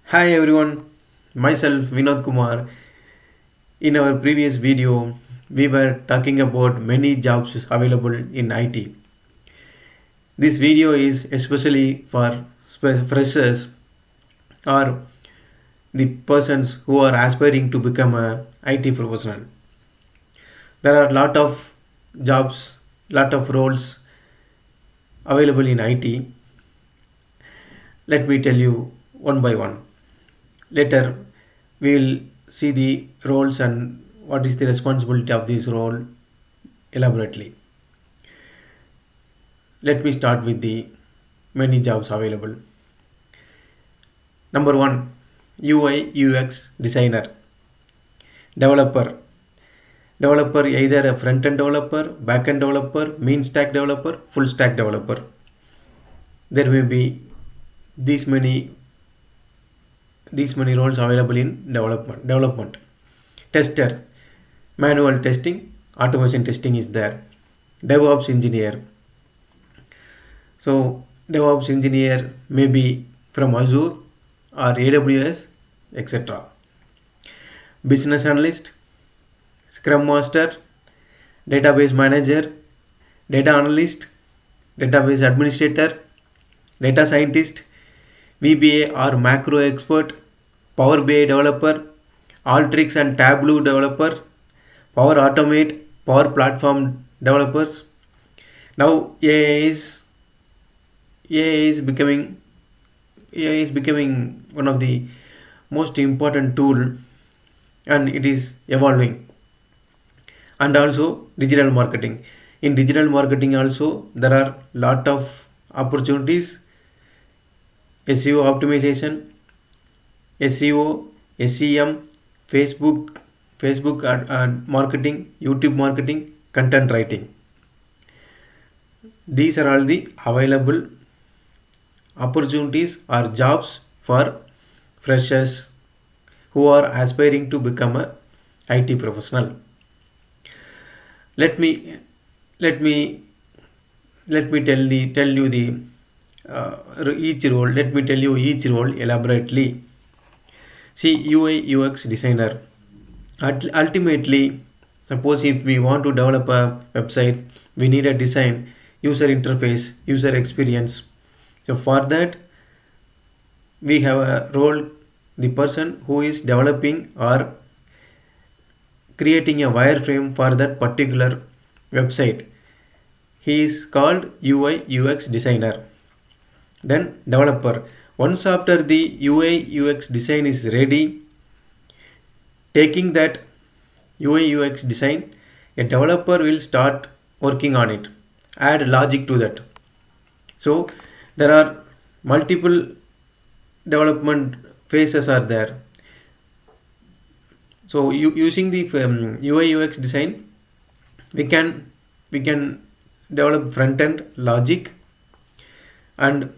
Hi everyone, myself Vinod Kumar. In our previous video, we were talking about many jobs available in IT. This video is especially for freshers or the persons who are aspiring to become a IT professional. There are lot of jobs, lot of roles available in IT. Let me tell you one by one. Later, we will see the roles and what is the responsibility of this role elaborately. Let me start with the many jobs available. Number one, UI UX designer, developer. Developer either a front end developer, back end developer, mean stack developer, full stack developer. There may be these many these many roles available in development. Tester, manual testing, automation testing is there. DevOps engineer. So DevOps engineer may be from Azure or AWS, etc. Business analyst, Scrum Master, database manager, data analyst, database administrator, data scientist, VBA or macro expert, Power BI developer, Alteryx and Tableau developer, Power Automate, Power Platform developers. Now AI is becoming AI is becoming one of the most important tool, and it is evolving. And also digital marketing. In digital marketing also there are lot of opportunities. SEO optimization, SEO, SEM, Facebook, ad marketing, YouTube marketing, content writing. These are all the available opportunities or jobs for freshers who are aspiring to become a IT professional. Let me let me let me tell you the each role. Let me tell you each role elaborately. See, UI UX designer. Ultimately, suppose if we want to develop a website, we need a design, user interface, user experience. So for that, we have a role, the person who is developing or creating a wireframe for that particular website. He is called UI UX designer. Then developer. Once after the UI UX design is ready, taking that UI UX design, a developer will start working on it, add logic to that. So there are multiple development phases are there. So using the UI UX design, we can develop front end logic. And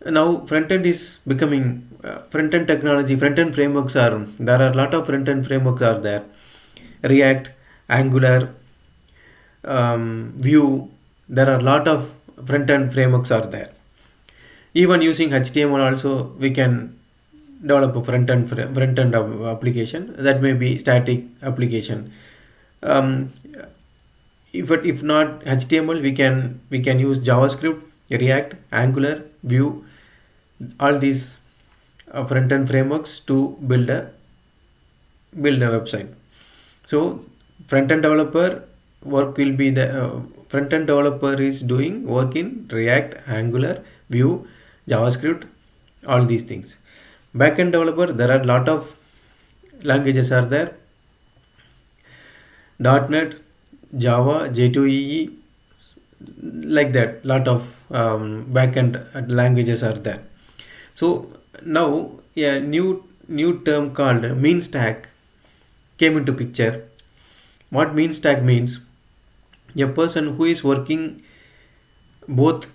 now front end is becoming front end technology. Front end frameworks are there are a lot of front end frameworks are there. React, Angular, Vue. There are a lot of front end frameworks are there. Even using HTML also we can develop a front end application. That may be static application. um, if not HTML, we can use JavaScript, React, Angular, Vue, all these front end frameworks to build a website. So front end developer work will be the front end developer is doing work in React, Angular, Vue, JavaScript, all these things. Back end developer, there are lot of languages are there. .NET, Java, J2EE, like that. Lot of backend languages are there. So now a new term called mean stack came into picture. What mean stack means? A person who is working both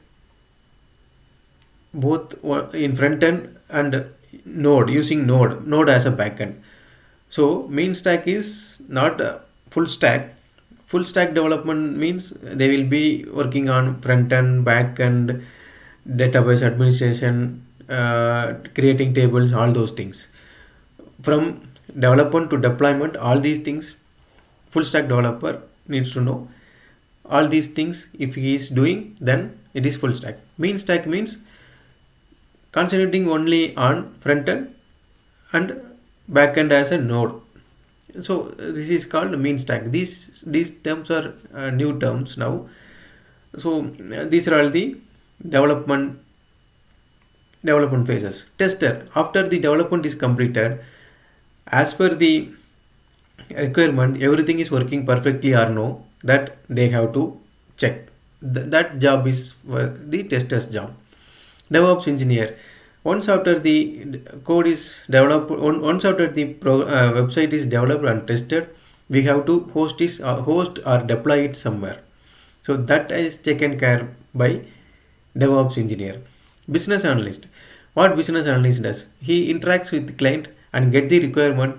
in front end and node, using node as a backend. So mean stack is not a full stack. Full stack development means they will be working on front end, back end, database administration, creating tables, all those things. From development to deployment, all these things, full stack developer needs to know all these things. If he is doing, then it is full stack. Mean stack means concentrating only on front end and back end as a node. So this is called mean stack. These terms are new terms now. So these are all the development phases. Tester, after the development is completed, as per the requirement, everything is working perfectly or no, that they have to check. That job is the tester's job. DevOps engineer, once after the code is developed, once after the website is developed and tested, we have to host or deploy it somewhere. So that is taken care by DevOps engineer. Business analyst, what business analyst does, he interacts with the client and get the requirement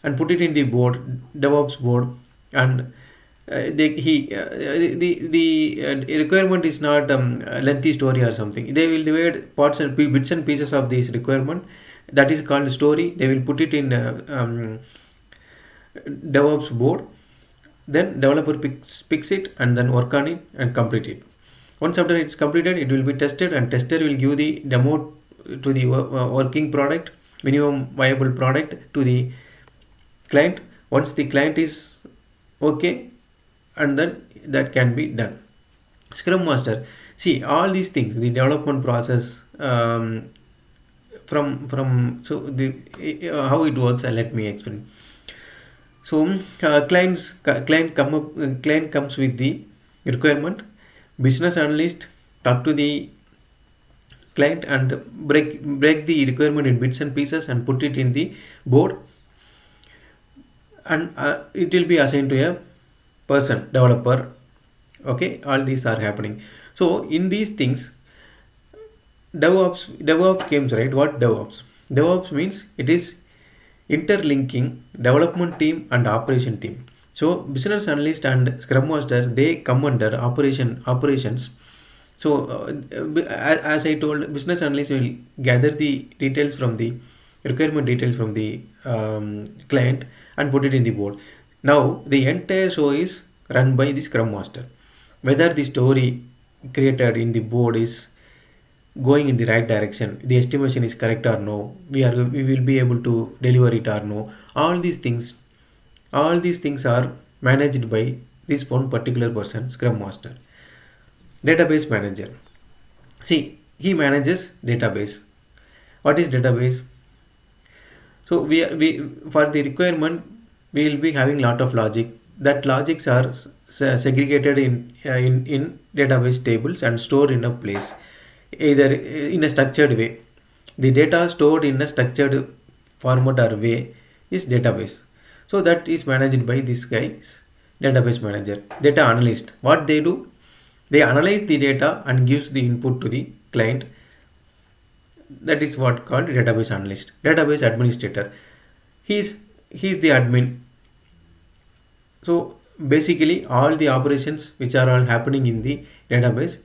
and put it in the board, DevOps board, and the requirement is not a lengthy story or something. They will divide parts and bits and pieces of this requirement. That is called story. They will put it in DevOps board. Then developer picks it and then work on it and complete it. Once after it's completed, it will be tested, and tester will give the demo to the working product, minimum viable product, to the client. Once the client is okay, and then that can be done. Scrum Master, see all these things, the development process, from so the how it works, let me explain. So client comes with the requirement. Business analyst talk to the client and break the requirement in bits and pieces and put it in the board, and it will be assigned to a person, developer. Okay, all these are happening. So in these things, DevOps comes, right? What DevOps means, it is interlinking development team and operation team. So business analyst and scrum master, they come under operations. So as I told, business analyst will gather the details from the requirement details from the client and put it in the board. Now the entire show is run by the scrum master. Whether the story created in the board is going in the right direction, the estimation is correct or no, we will be able to deliver it or no. All these things are managed by this one particular person, scrum master. Database manager, see, he manages database. What is database? So we for the requirement, we will be having lot of logic. That logics are segregated in database tables and stored in a place, either in a structured way. The data stored in a structured format or way is database. So that is managed by this guy's database manager. Data analyst, what they do, they analyze the data and gives the input to the client. That is what called database analyst. Database administrator, he's the admin. So basically all the operations which are all happening in the database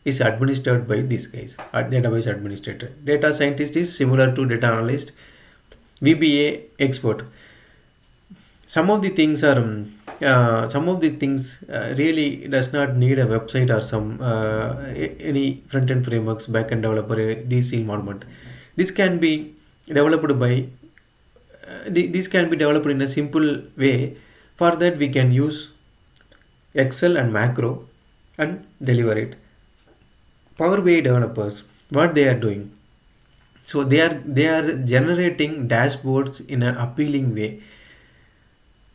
is administered by these guys, database administrator. Data scientist is similar to data analyst. VBA expert, some of the things really does not need a website or some any front-end frameworks, back-end developer, this involvement. This can be developed by this can be developed in a simple way. For that we can use Excel and macro and deliver it. Power BI developers, what they are doing, so they are generating dashboards in an appealing way.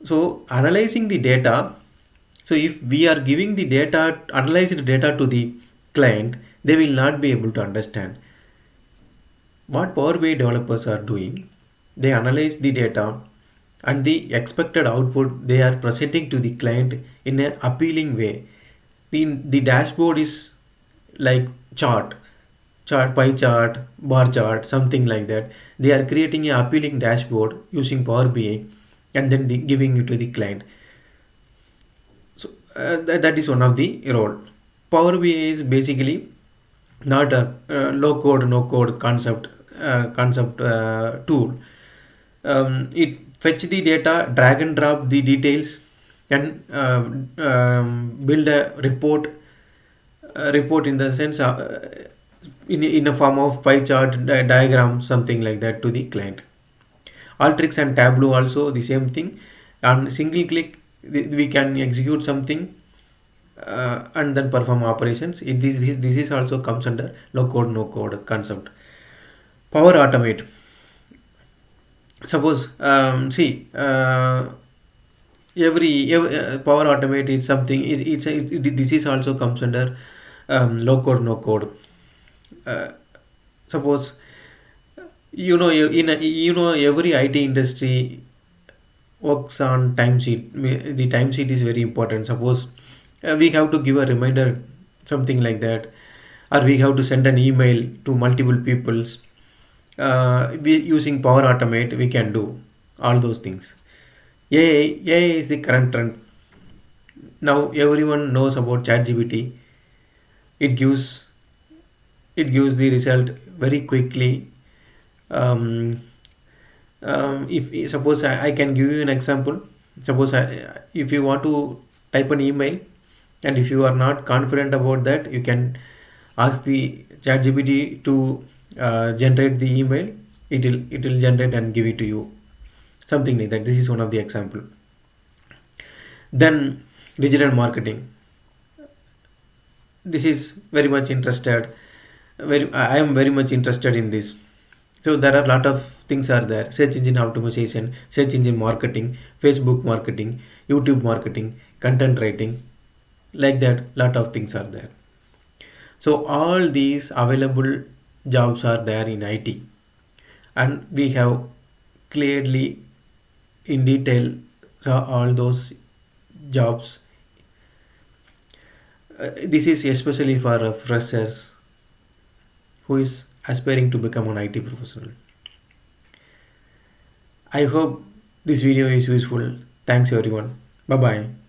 So analyzing the data, so if we are giving the data, analyzed data to the client, they will not be able to understand. What Power BI developers are doing, they analyze the data and the expected output they are presenting to the client in an appealing way. The dashboard is like chart, pie chart, bar chart, something like that. They are creating an appealing dashboard using Power BI and then giving it to the client. So that is one of the role. Power BI is basically not a low code no code concept tool. It fetch the data, drag and drop the details, and build a report in the sense in a form of pie chart diagram, something like that, to the client. Alteryx and Tableau also the same thing. On single click we can execute something and then perform operations. This is also comes under low code no code concept. Power Automate. Suppose see every Power Automate is something. This is also comes under low code no code. Uh, Suppose every IT industry works on timesheet. The timesheet is very important. Suppose we have to give a reminder, something like that, or we have to send an email to multiple peoples. We using Power Automate, we can do all those things. AI is the current trend. Now everyone knows about ChatGPT. It gives it gives the result very quickly. Um, if suppose I can give you an example. Suppose if you want to type an email, and if you are not confident about that, you can ask the ChatGPT to generate the email. It will generate and give it to you, something like that. This is one of the example. Then digital marketing. This is very much interested. I am very much interested in this. So there are a lot of things are there: search engine optimization, search engine marketing, Facebook marketing, YouTube marketing, content writing, like that. Lot of things are there. So all these available jobs are there in IT, and we have clearly in detail saw all those jobs. This is especially for freshers who is aspiring to become an IT professional. I hope this video is useful. Thanks everyone. Bye bye.